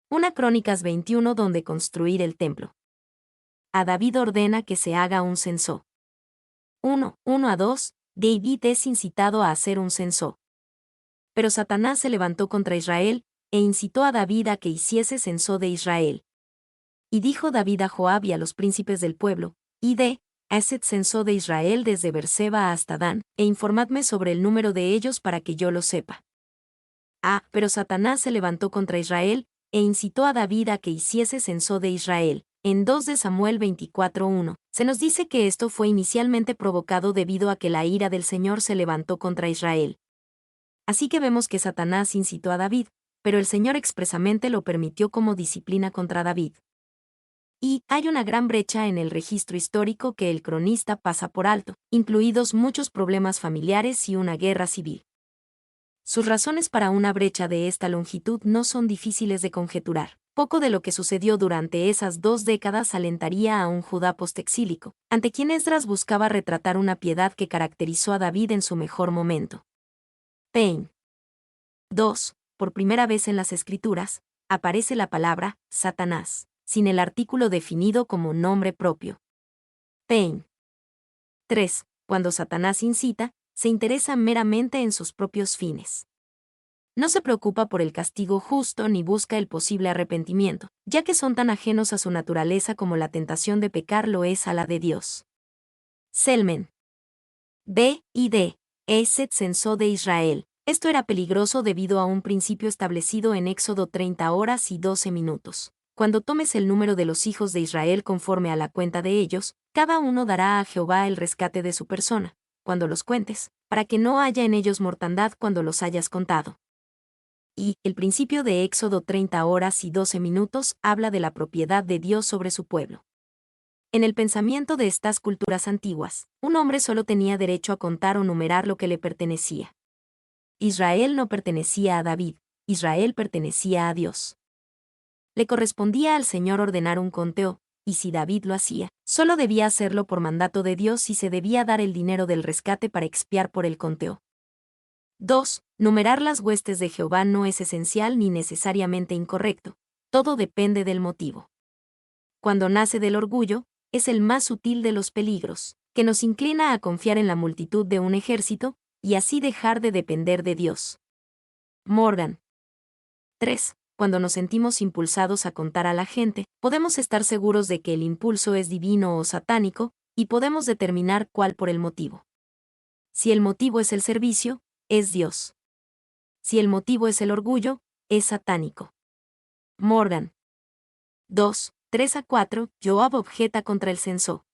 Una Crónicas 21 donde construir el templo. A David ordena que se haga un censo. 1:1-2, David es incitado a hacer un censo. Pero Satanás se levantó contra Israel, e incitó a David a que hiciese censo de Israel. Y dijo David a Joab y a los príncipes del pueblo, Id, haced censo de Israel desde Berseba hasta Dan, e informadme sobre el número de ellos para que yo lo sepa. Pero Satanás se levantó contra Israel, e incitó a David a que hiciese censo de Israel. En 2 de Samuel 24:1, se nos dice que esto fue inicialmente provocado debido a que la ira del Señor se levantó contra Israel. Así que vemos que Satanás incitó a David, pero el Señor expresamente lo permitió como disciplina contra David. Y hay una gran brecha en el registro histórico que el cronista pasa por alto, incluidos muchos problemas familiares y una guerra civil. Sus razones para una brecha de esta longitud no son difíciles de conjeturar. Poco de lo que sucedió durante esas 2 décadas alentaría a un Judá postexílico, ante quien Esdras buscaba retratar una piedad que caracterizó a David en su mejor momento. Pain. 2. Por primera vez en las Escrituras, aparece la palabra Satanás, sin el artículo definido como nombre propio. Pain. 3. Cuando Satanás incita, se interesa meramente en sus propios fines. No se preocupa por el castigo justo ni busca el posible arrepentimiento, ya que son tan ajenos a su naturaleza como la tentación de pecar lo es a la de Dios. Selmen. B y D. Haced censo de Israel. Esto era peligroso debido a un principio establecido en Éxodo 30 horas y 12 minutos. Cuando tomes el número de los hijos de Israel conforme a la cuenta de ellos, cada uno dará a Jehová el rescate de su persona, cuando los cuentes, para que no haya en ellos mortandad cuando los hayas contado. Y el principio de Éxodo 30 horas y 12 minutos habla de la propiedad de Dios sobre su pueblo. En el pensamiento de estas culturas antiguas, un hombre solo tenía derecho a contar o numerar lo que le pertenecía. Israel no pertenecía a David, Israel pertenecía a Dios. Le correspondía al Señor ordenar un conteo, y si David lo hacía, solo debía hacerlo por mandato de Dios y se debía dar el dinero del rescate para expiar por el conteo. 2. Numerar las huestes de Jehová no es esencial ni necesariamente incorrecto, todo depende del motivo. Cuando nace del orgullo, es el más sutil de los peligros, que nos inclina a confiar en la multitud de un ejército, y así dejar de depender de Dios. Morgan. 3. Cuando nos sentimos impulsados a contar a la gente, podemos estar seguros de que el impulso es divino o satánico, y podemos determinar cuál por el motivo. Si el motivo es el servicio, es Dios. Si el motivo es el orgullo, es satánico. Morgan. 2, 3-4, Joab objeta contra el censo.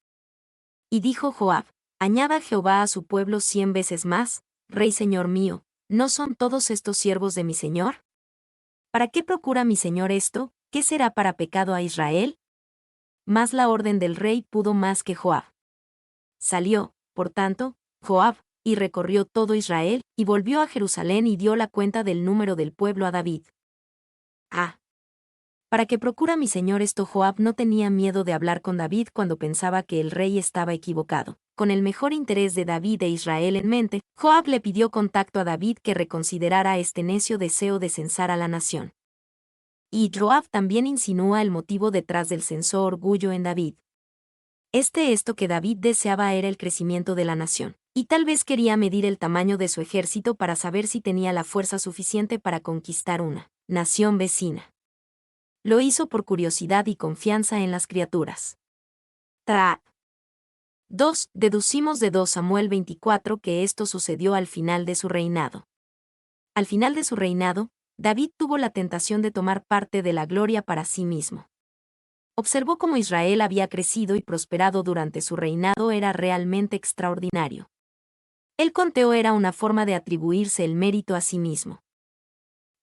Y dijo Joab, añada Jehová a su pueblo 100 veces más, Rey Señor mío, ¿no son todos estos siervos de mi Señor? ¿Para qué procura mi Señor esto? ¿Qué será para pecado a Israel? Mas la orden del rey pudo más que Joab. Salió, por tanto, Joab, y recorrió todo Israel, y volvió a Jerusalén y dio la cuenta del número del pueblo a David. ¿Para qué procura mi señor esto? Joab no tenía miedo de hablar con David cuando pensaba que el rey estaba equivocado. Con el mejor interés de David e Israel en mente, Joab le pidió contacto a David que reconsiderara este necio deseo de censar a la nación. Y Joab también insinúa el motivo detrás del censo orgullo en David. Esto que David deseaba era el crecimiento de la nación, y tal vez quería medir el tamaño de su ejército para saber si tenía la fuerza suficiente para conquistar una nación vecina. Lo hizo por curiosidad y confianza en las criaturas. 2. Deducimos de 2 Samuel 24 que esto sucedió al final de su reinado. Al final de su reinado, David tuvo la tentación de tomar parte de la gloria para sí mismo. Observó cómo Israel había crecido y prosperado durante su reinado era realmente extraordinario. El conteo era una forma de atribuirse el mérito a sí mismo.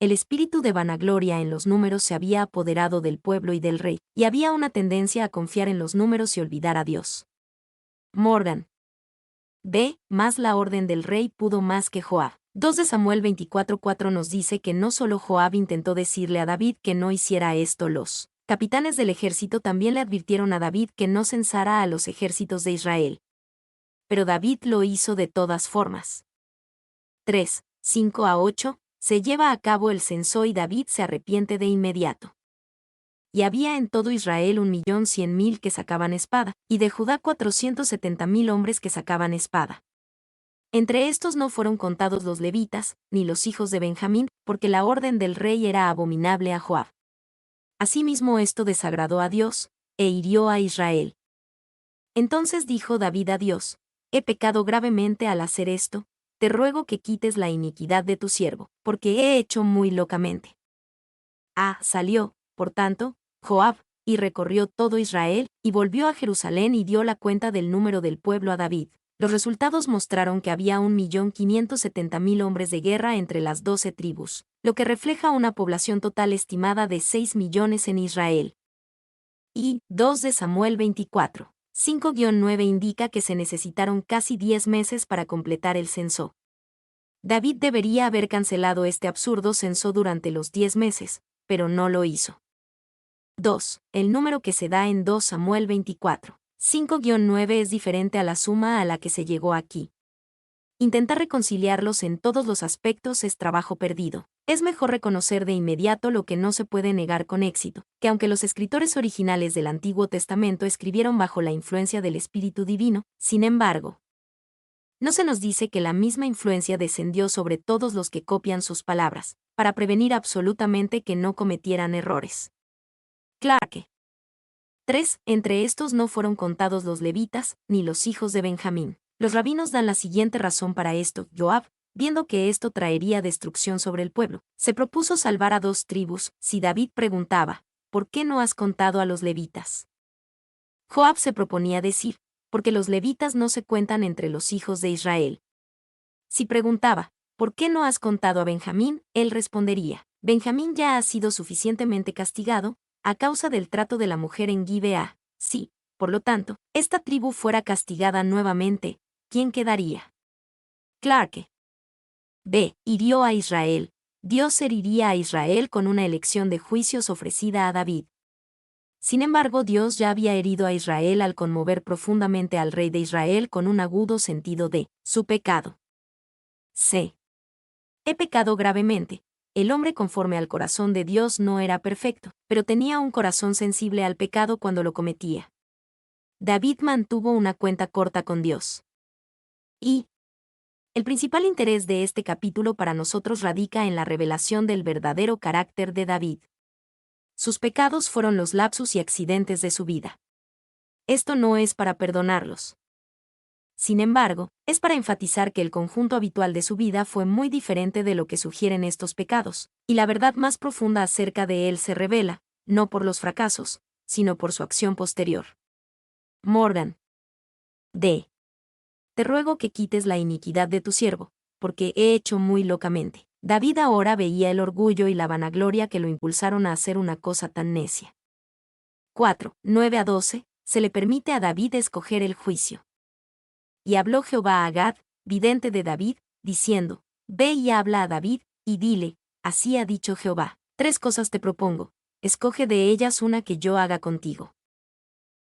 El espíritu de vanagloria en los números se había apoderado del pueblo y del rey, y había una tendencia a confiar en los números y olvidar a Dios. Morgan. B. Más la orden del rey pudo más que Joab. 2 de Samuel 24:4 nos dice que no solo Joab intentó decirle a David que no hiciera esto, los capitanes del ejército también le advirtieron a David que no censara a los ejércitos de Israel. Pero David lo hizo de todas formas. 3, 5-8. Se lleva a cabo el censo y David se arrepiente de inmediato. y había en todo Israel 1.100.000 que sacaban espada, y de Judá 470.000 hombres que sacaban espada. Entre estos no fueron contados los levitas, ni los hijos de Benjamín, porque la orden del rey era abominable a Joab. Asimismo esto desagradó a Dios, e hirió a Israel. Entonces dijo David a Dios: he pecado gravemente al hacer esto, te ruego que quites la iniquidad de tu siervo, porque he hecho muy locamente. Salió, por tanto, Joab, y recorrió todo Israel, y volvió a Jerusalén y dio la cuenta del número del pueblo a David. Los resultados mostraron que había 1.570.000 hombres de guerra entre las 12 tribus, lo que refleja una población total estimada de 6 millones en Israel. Y 2 de Samuel 24. 5-9 indica que se necesitaron casi 10 meses para completar el censo. David debería haber cancelado este absurdo censo durante los 10 meses, pero no lo hizo. 2. El número que se da en 2 Samuel 24. 5-9 es diferente a la suma a la que se llegó aquí. Intentar reconciliarlos en todos los aspectos es trabajo perdido. Es mejor reconocer de inmediato lo que no se puede negar con éxito, que aunque los escritores originales del Antiguo Testamento escribieron bajo la influencia del Espíritu Divino, sin embargo, no se nos dice que la misma influencia descendió sobre todos los que copian sus palabras, para prevenir absolutamente que no cometieran errores. Clarke. 3. Entre estos no fueron contados los levitas, ni los hijos de Benjamín. Los rabinos dan la siguiente razón para esto. Joab, viendo que esto traería destrucción sobre el pueblo, se propuso salvar a 2 tribus. Si David preguntaba, ¿por qué no has contado a los levitas? Joab se proponía decir, porque los levitas no se cuentan entre los hijos de Israel. Si preguntaba, ¿por qué no has contado a Benjamín?, él respondería, Benjamín ya ha sido suficientemente castigado, a causa del trato de la mujer en Gibeá. Si, por lo tanto, esta tribu fuera castigada nuevamente, ¿quién quedaría? Clarke. B. Hirió a Israel. Dios heriría a Israel con una elección de juicios ofrecida a David. Sin embargo, Dios ya había herido a Israel al conmover profundamente al rey de Israel con un agudo sentido de su pecado. C. He pecado gravemente. El hombre conforme al corazón de Dios no era perfecto, pero tenía un corazón sensible al pecado cuando lo cometía. David mantuvo una cuenta corta con Dios. Y el principal interés de este capítulo para nosotros radica en la revelación del verdadero carácter de David. Sus pecados fueron los lapsus y accidentes de su vida. Esto no es para perdonarlos. Sin embargo, es para enfatizar que el conjunto habitual de su vida fue muy diferente de lo que sugieren estos pecados, y la verdad más profunda acerca de él se revela, no por los fracasos, sino por su acción posterior. Morgan. D. Te ruego que quites la iniquidad de tu siervo, porque he hecho muy locamente. David ahora veía el orgullo y la vanagloria que lo impulsaron a hacer una cosa tan necia. 4. 9-12. Se le permite a David escoger el juicio. Y habló Jehová a Gad, vidente de David, diciendo, Ve y habla a David, y dile, así ha dicho Jehová, 3 cosas te propongo, escoge de ellas una que yo haga contigo.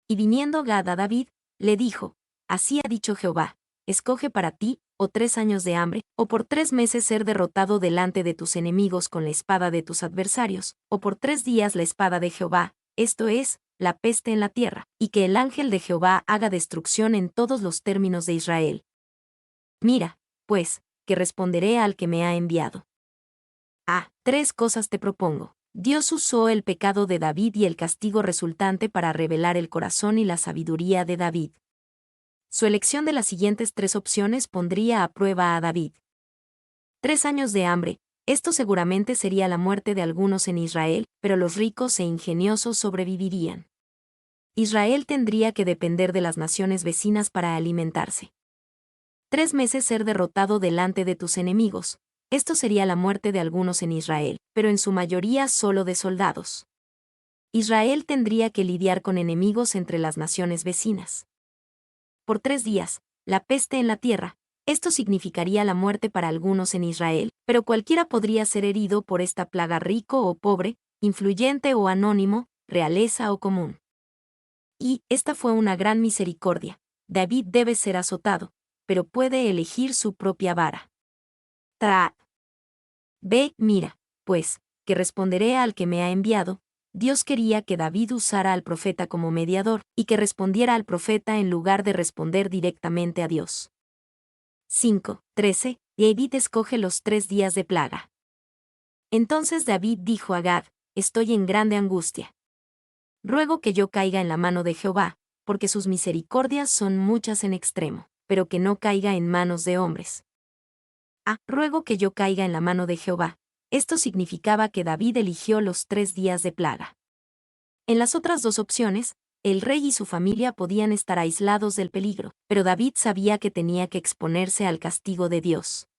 Y viniendo Gad a David, le dijo, así ha dicho Jehová, escoge para ti, o 3 años de hambre, o por 3 meses ser derrotado delante de tus enemigos con la espada de tus adversarios, o por 3 días la espada de Jehová, esto es, la peste en la tierra, y que el ángel de Jehová haga destrucción en todos los términos de Israel. Mira, pues, que responderé al que me ha enviado. 3 cosas te propongo. Dios usó el pecado de David y el castigo resultante para revelar el corazón y la sabiduría de David. Su elección de las siguientes 3 opciones pondría a prueba a David. 3 años de hambre. Esto seguramente sería la muerte de algunos en Israel, pero los ricos e ingeniosos sobrevivirían. Israel tendría que depender de las naciones vecinas para alimentarse. 3 meses ser derrotado delante de tus enemigos. Esto sería la muerte de algunos en Israel, pero en su mayoría solo de soldados. Israel tendría que lidiar con enemigos entre las naciones vecinas. Por 3 días, la peste en la tierra. Esto significaría la muerte para algunos en Israel, pero cualquiera podría ser herido por esta plaga, rico o pobre, influyente o anónimo, realeza o común. Y esta fue una gran misericordia. David debe ser azotado, pero puede elegir su propia vara. B. Mira, pues, que responderé al que me ha enviado. Dios quería que David usara al profeta como mediador y que respondiera al profeta en lugar de responder directamente a Dios. 5:13. David escoge los 3 días de plaga. Entonces David dijo a Gad: estoy en grande angustia. Ruego que yo caiga en la mano de Jehová, porque sus misericordias son muchas en extremo, pero que no caiga en manos de hombres. Ruego que yo caiga en la mano de Jehová. Esto significaba que David eligió los 3 días de plaga. En las otras 2 opciones, el rey y su familia podían estar aislados del peligro, pero David sabía que tenía que exponerse al castigo de Dios.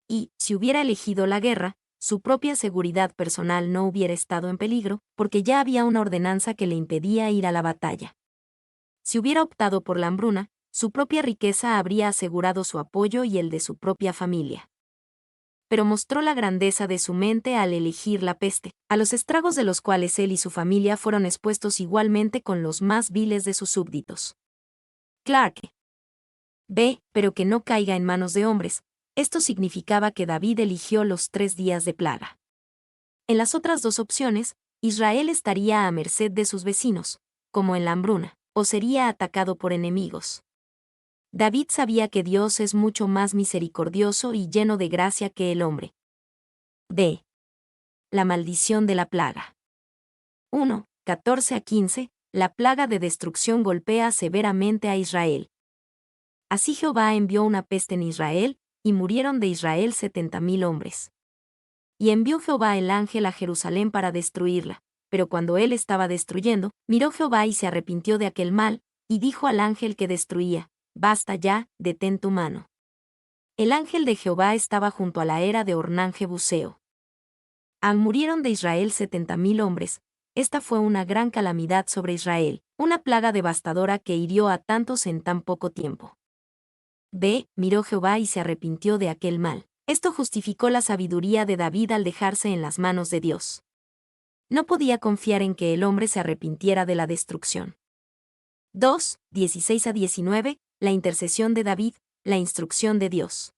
Y, si hubiera elegido la guerra, su propia seguridad personal no hubiera estado en peligro, porque ya había una ordenanza que le impedía ir a la batalla. Si hubiera optado por la hambruna, su propia riqueza habría asegurado su apoyo y el de su propia familia. Pero mostró la grandeza de su mente al elegir la peste, a los estragos de los cuales él y su familia fueron expuestos igualmente con los más viles de sus súbditos. Clark. B. Pero que no caiga en manos de hombres. Esto significaba que David eligió los 3 días de plaga. En las otras 2 opciones, Israel estaría a merced de sus vecinos, como en la hambruna, o sería atacado por enemigos. David sabía que Dios es mucho más misericordioso y lleno de gracia que el hombre. B. La maldición de la plaga. 1:14-15. La plaga de destrucción golpea severamente a Israel. Así Jehová envió una peste en Israel, y murieron de Israel 70,000 hombres. Y envió Jehová el ángel a Jerusalén para destruirla, pero cuando él estaba destruyendo, miró Jehová y se arrepintió de aquel mal, y dijo al ángel que destruía: basta ya, detén tu mano. El ángel de Jehová estaba junto a la era de Ornán Jebuseo. Murieron de Israel 70,000 hombres. Esta fue una gran calamidad sobre Israel, una plaga devastadora que hirió a tantos en tan poco tiempo. B. Miró Jehová y se arrepintió de aquel mal. Esto justificó la sabiduría de David al dejarse en las manos de Dios. No podía confiar en que el hombre se arrepintiera de la destrucción. 2:16-19. La intercesión de David, la instrucción de Dios.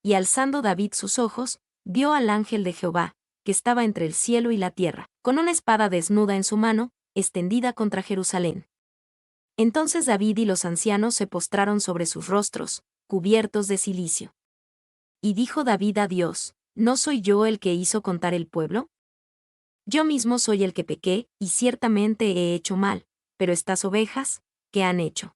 Y alzando David sus ojos, vio al ángel de Jehová, que estaba entre el cielo y la tierra, con una espada desnuda en su mano, extendida contra Jerusalén. Entonces David y los ancianos se postraron sobre sus rostros, cubiertos de cilicio. Y dijo David a Dios: ¿no soy yo el que hizo contar el pueblo? Yo mismo soy el que pequé, y ciertamente he hecho mal, pero estas ovejas, ¿qué han hecho?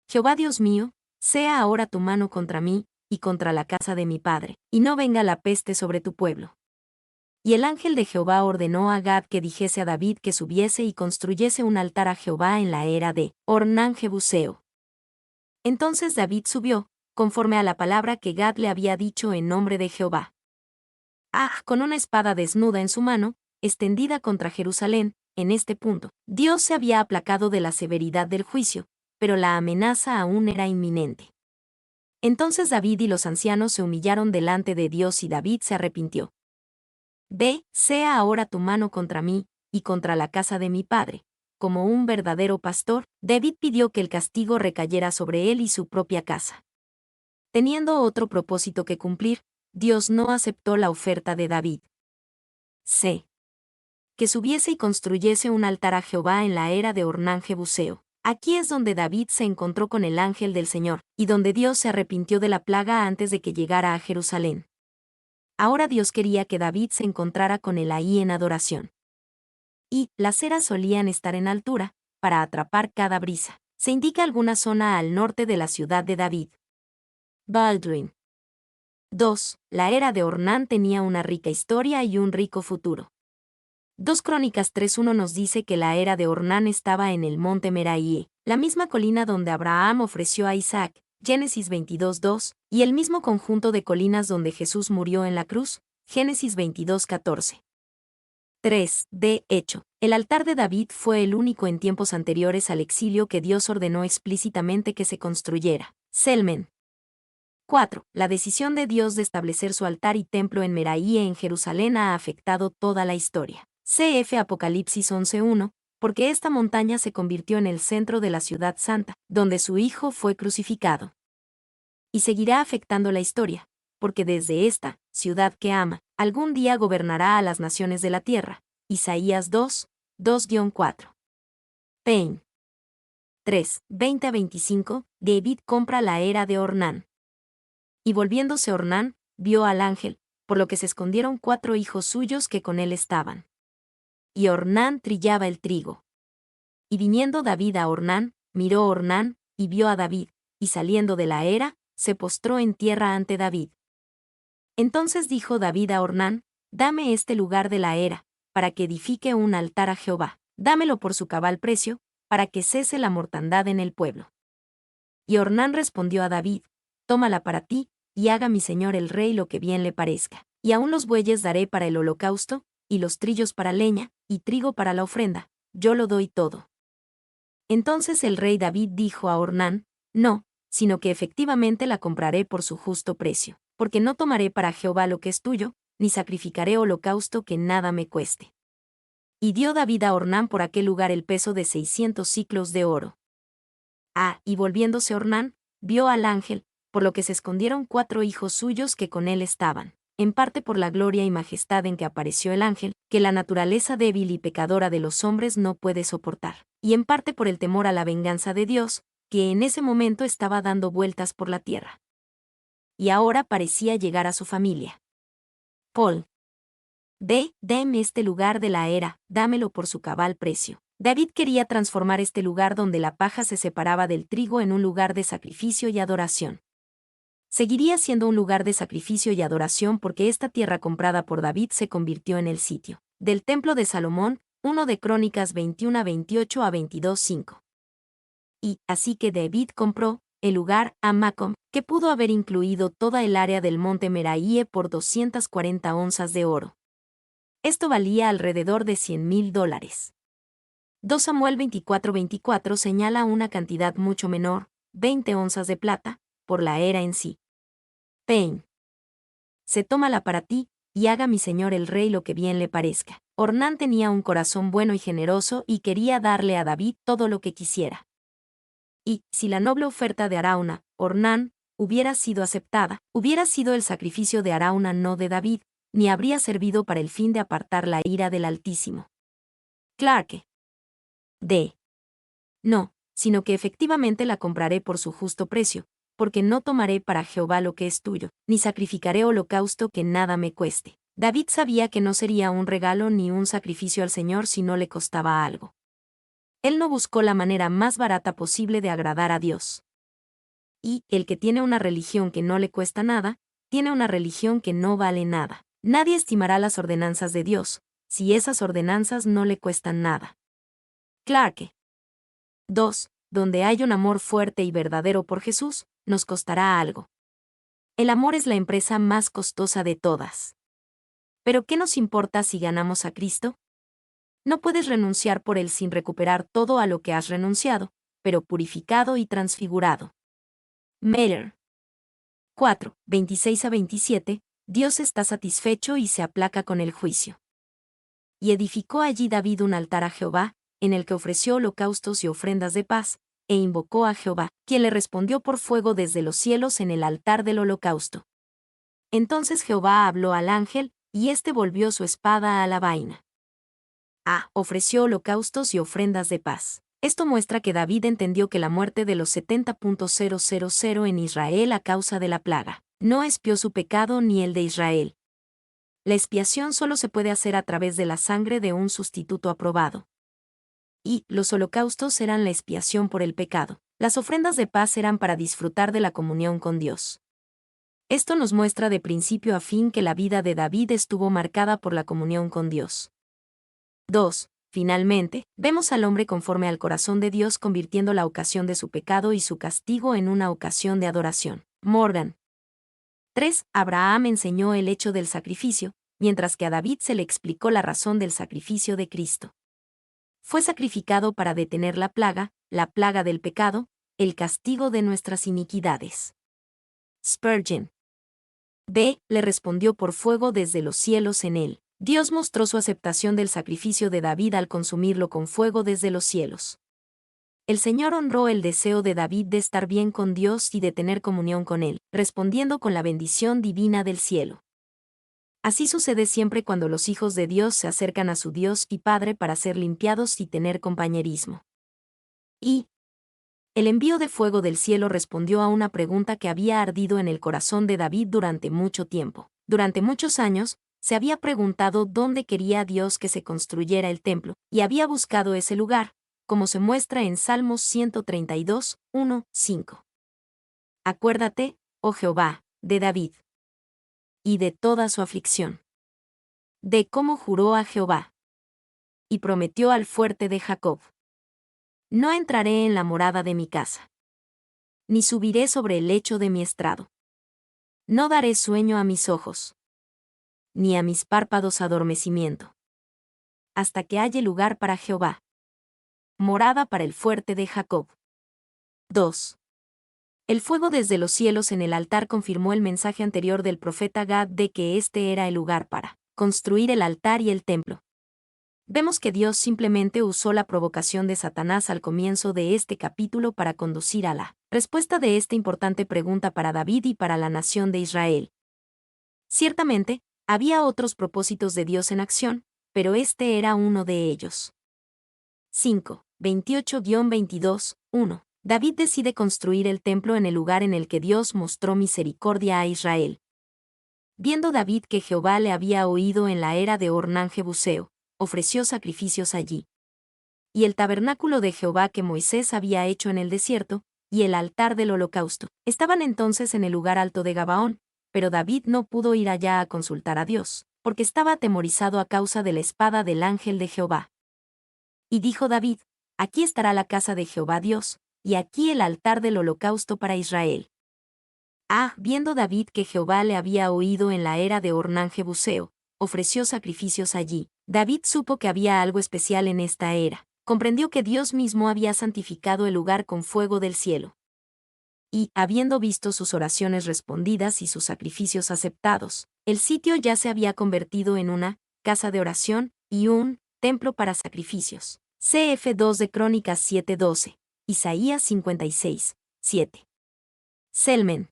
Jehová Dios mío, sea ahora tu mano contra mí, y contra la casa de mi padre, y no venga la peste sobre tu pueblo. Y el ángel de Jehová ordenó a Gad que dijese a David que subiese y construyese un altar a Jehová en la era de Ornán Jebuseo. Entonces David subió, conforme a la palabra que Gad le había dicho en nombre de Jehová. Con una espada desnuda en su mano, extendida contra Jerusalén, en este punto, Dios se había aplacado de la severidad del juicio, pero la amenaza aún era inminente. Entonces David y los ancianos se humillaron delante de Dios y David se arrepintió. B. Sea ahora tu mano contra mí, y contra la casa de mi padre. Como un verdadero pastor, David pidió que el castigo recayera sobre él y su propia casa. Teniendo otro propósito que cumplir, Dios no aceptó la oferta de David. C. Que subiese y construyese un altar a Jehová en la era de Ornán Jebuseo. Aquí es donde David se encontró con el ángel del Señor, y donde Dios se arrepintió de la plaga antes de que llegara a Jerusalén. Ahora Dios quería que David se encontrara con él ahí en adoración. Y las eras solían estar en altura, para atrapar cada brisa. Se indica alguna zona al norte de la ciudad de David. Baldwin. 2. La era de Ornán tenía una rica historia y un rico futuro. 2 Crónicas 3:1 nos dice que la era de Ornán estaba en el monte Meraíe, la misma colina donde Abraham ofreció a Isaac, Génesis 22:2, y el mismo conjunto de colinas donde Jesús murió en la cruz, Génesis 22:14. 3. De hecho, el altar de David fue el único en tiempos anteriores al exilio que Dios ordenó explícitamente que se construyera. Selmen. 4. La decisión de Dios de establecer su altar y templo en Meraíe en Jerusalén ha afectado toda la historia. Cf. Apocalipsis 11:1, porque esta montaña se convirtió en el centro de la ciudad santa, donde su Hijo fue crucificado. Y seguirá afectando la historia, porque desde esta ciudad que ama, algún día gobernará a las naciones de la tierra, Isaías 2, 2-4. Pain. 3, 20-25, David compra la era de Ornán. Y volviéndose Ornán, vio al ángel, por lo que se escondieron 4 hijos suyos que con él estaban. Y Ornán trillaba el trigo. Y viniendo David a Ornán, miró Ornán, y vio a David, y saliendo de la era, se postró en tierra ante David. Entonces dijo David a Ornán, dame este lugar de la era, para que edifique un altar a Jehová, dámelo por su cabal precio, para que cese la mortandad en el pueblo. Y Ornán respondió a David, tómala para ti, y haga mi señor el rey lo que bien le parezca. Y aun los bueyes daré para el holocausto, y los trillos para leña, y trigo para la ofrenda, yo lo doy todo. Entonces el rey David dijo a Ornán, no, sino que efectivamente la compraré por su justo precio, porque no tomaré para Jehová lo que es tuyo, ni sacrificaré holocausto que nada me cueste. Y dio David a Ornán por aquel lugar el peso de 600 siclos de oro. Y volviéndose Ornán, vio al ángel, por lo que se escondieron 4 hijos suyos que con él estaban, en parte por la gloria y majestad en que apareció el ángel, que la naturaleza débil y pecadora de los hombres no puede soportar, y en parte por el temor a la venganza de Dios, que en ese momento estaba dando vueltas por la tierra. Y ahora parecía llegar a su familia. Paul. Deme este lugar de la era, dámelo por su cabal precio. David quería transformar este lugar donde la paja se separaba del trigo en un lugar de sacrificio y adoración. Seguiría siendo un lugar de sacrificio y adoración porque esta tierra comprada por David se convirtió en el sitio del templo de Salomón, 1 de Crónicas 21-28-22-5. Y, así que David compró el lugar a Macom, que pudo haber incluido toda el área del monte Meraíe por 240 onzas de oro. Esto valía alrededor de $100,000. 2 Samuel 24-24 señala una cantidad mucho menor, 20 onzas de plata, por la era en sí. Pain. Se tómala para ti, y haga mi señor el rey lo que bien le parezca. Ornán tenía un corazón bueno y generoso y quería darle a David todo lo que quisiera. Y, si la noble oferta de Arauna, Ornán, hubiera sido aceptada, hubiera sido el sacrificio de Arauna no de David, ni habría servido para el fin de apartar la ira del Altísimo. Clarke. No, sino que efectivamente la compraré por su justo precio, porque no tomaré para Jehová lo que es tuyo, ni sacrificaré holocausto que nada me cueste. David sabía que no sería un regalo ni un sacrificio al Señor si no le costaba algo. Él no buscó la manera más barata posible de agradar a Dios. Y, el que tiene una religión que no le cuesta nada, tiene una religión que no vale nada. Nadie estimará las ordenanzas de Dios, si esas ordenanzas no le cuestan nada. Clarke. 2. Donde hay un amor fuerte y verdadero por Jesús, nos costará algo. El amor es la empresa más costosa de todas. ¿Pero qué nos importa si ganamos a Cristo? No puedes renunciar por Él sin recuperar todo a lo que has renunciado, pero purificado y transfigurado. Meyer. 4, 26-27, Dios está satisfecho y se aplaca con el juicio. Y edificó allí David un altar a Jehová, en el que ofreció holocaustos y ofrendas de paz, e invocó a Jehová, quien le respondió por fuego desde los cielos en el altar del holocausto. Entonces Jehová habló al ángel, y éste volvió su espada a la vaina. Ofreció holocaustos y ofrendas de paz. Esto muestra que David entendió que la muerte de los 70,000 en Israel a causa de la plaga no expió su pecado ni el de Israel. La expiación solo se puede hacer a través de la sangre de un sustituto aprobado. Y los holocaustos eran la expiación por el pecado. Las ofrendas de paz eran para disfrutar de la comunión con Dios. Esto nos muestra de principio a fin que la vida de David estuvo marcada por la comunión con Dios. 2. Finalmente, vemos al hombre conforme al corazón de Dios convirtiendo la ocasión de su pecado y su castigo en una ocasión de adoración. Morgan. 3. Abraham enseñó el hecho del sacrificio, mientras que a David se le explicó la razón del sacrificio de Cristo. Fue sacrificado para detener la plaga del pecado, el castigo de nuestras iniquidades. Spurgeon. Le respondió por fuego desde los cielos en él. Dios mostró su aceptación del sacrificio de David al consumirlo con fuego desde los cielos. El Señor honró el deseo de David de estar bien con Dios y de tener comunión con Él, respondiendo con la bendición divina del cielo. Así sucede siempre cuando los hijos de Dios se acercan a su Dios y Padre para ser limpiados y tener compañerismo. Y el envío de fuego del cielo respondió a una pregunta que había ardido en el corazón de David durante mucho tiempo. Durante muchos años, se había preguntado dónde quería Dios que se construyera el templo, y había buscado ese lugar, como se muestra en Salmos 132, 1, 5. Acuérdate, oh Jehová, de David, y de toda su aflicción, de cómo juró a Jehová, y prometió al fuerte de Jacob: no entraré en la morada de mi casa, ni subiré sobre el lecho de mi estrado. No daré sueño a mis ojos, ni a mis párpados adormecimiento, hasta que haya lugar para Jehová, morada para el fuerte de Jacob. 2. El fuego desde los cielos en el altar confirmó el mensaje anterior del profeta Gad de que este era el lugar para construir el altar y el templo. Vemos que Dios simplemente usó la provocación de Satanás al comienzo de este capítulo para conducir a la respuesta de esta importante pregunta para David y para la nación de Israel. Ciertamente, había otros propósitos de Dios en acción, pero este era uno de ellos. 5. 28-22, 1. David decide construir el templo en el lugar en el que Dios mostró misericordia a Israel. Viendo David que Jehová le había oído en la era de Ornan-Jebuseo, ofreció sacrificios allí. Y el tabernáculo de Jehová que Moisés había hecho en el desierto, y el altar del holocausto, estaban entonces en el lugar alto de Gabaón, pero David no pudo ir allá a consultar a Dios, porque estaba atemorizado a causa de la espada del ángel de Jehová. Y dijo David: aquí estará la casa de Jehová Dios, y aquí el altar del holocausto para Israel. Viendo David que Jehová le había oído en la era de Ornan-Jebuseo, ofreció sacrificios allí. David supo que había algo especial en esta era. Comprendió que Dios mismo había santificado el lugar con fuego del cielo. Y, habiendo visto sus oraciones respondidas y sus sacrificios aceptados, el sitio ya se había convertido en una casa de oración y un templo para sacrificios. Cf. 2 de Crónicas 7:12, Isaías 56, 7. Selmen.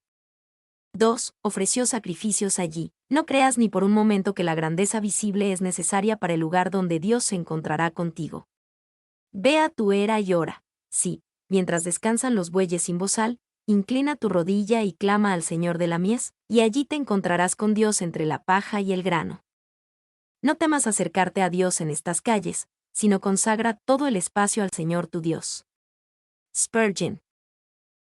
2. Ofreció sacrificios allí. No creas ni por un momento que la grandeza visible es necesaria para el lugar donde Dios se encontrará contigo. Ve a tu era y ora. Sí, mientras descansan los bueyes sin bozal, inclina tu rodilla y clama al Señor de la mies, y allí te encontrarás con Dios entre la paja y el grano. No temas acercarte a Dios en estas calles, sino consagra todo el espacio al Señor tu Dios. Spurgeon.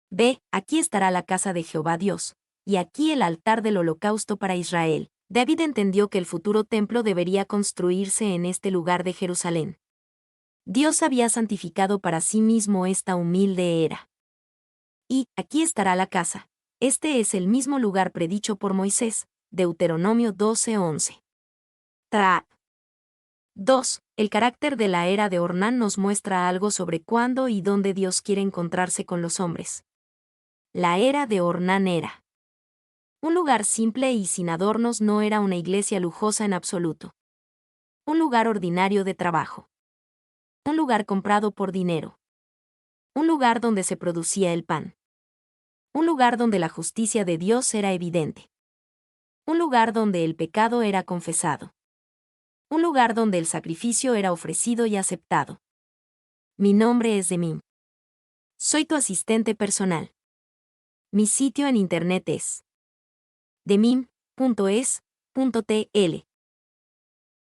Ve, aquí estará la casa de Jehová Dios, y aquí el altar del holocausto para Israel. David entendió que el futuro templo debería construirse en este lugar de Jerusalén. Dios había santificado para sí mismo esta humilde era. Y aquí estará la casa. Este es el mismo lugar predicho por Moisés, Deuteronomio 12:11. 2. El carácter de la era de Ornán nos muestra algo sobre cuándo y dónde Dios quiere encontrarse con los hombres. La era de Ornán era un lugar simple y sin adornos, no era una iglesia lujosa en absoluto. Un lugar ordinario de trabajo. Un lugar comprado por dinero. Un lugar donde se producía el pan. Un lugar donde la justicia de Dios era evidente. Un lugar donde el pecado era confesado. Un lugar donde el sacrificio era ofrecido y aceptado. Mi nombre es Demim. Soy tu asistente personal. Mi sitio en internet es demim.es.tl.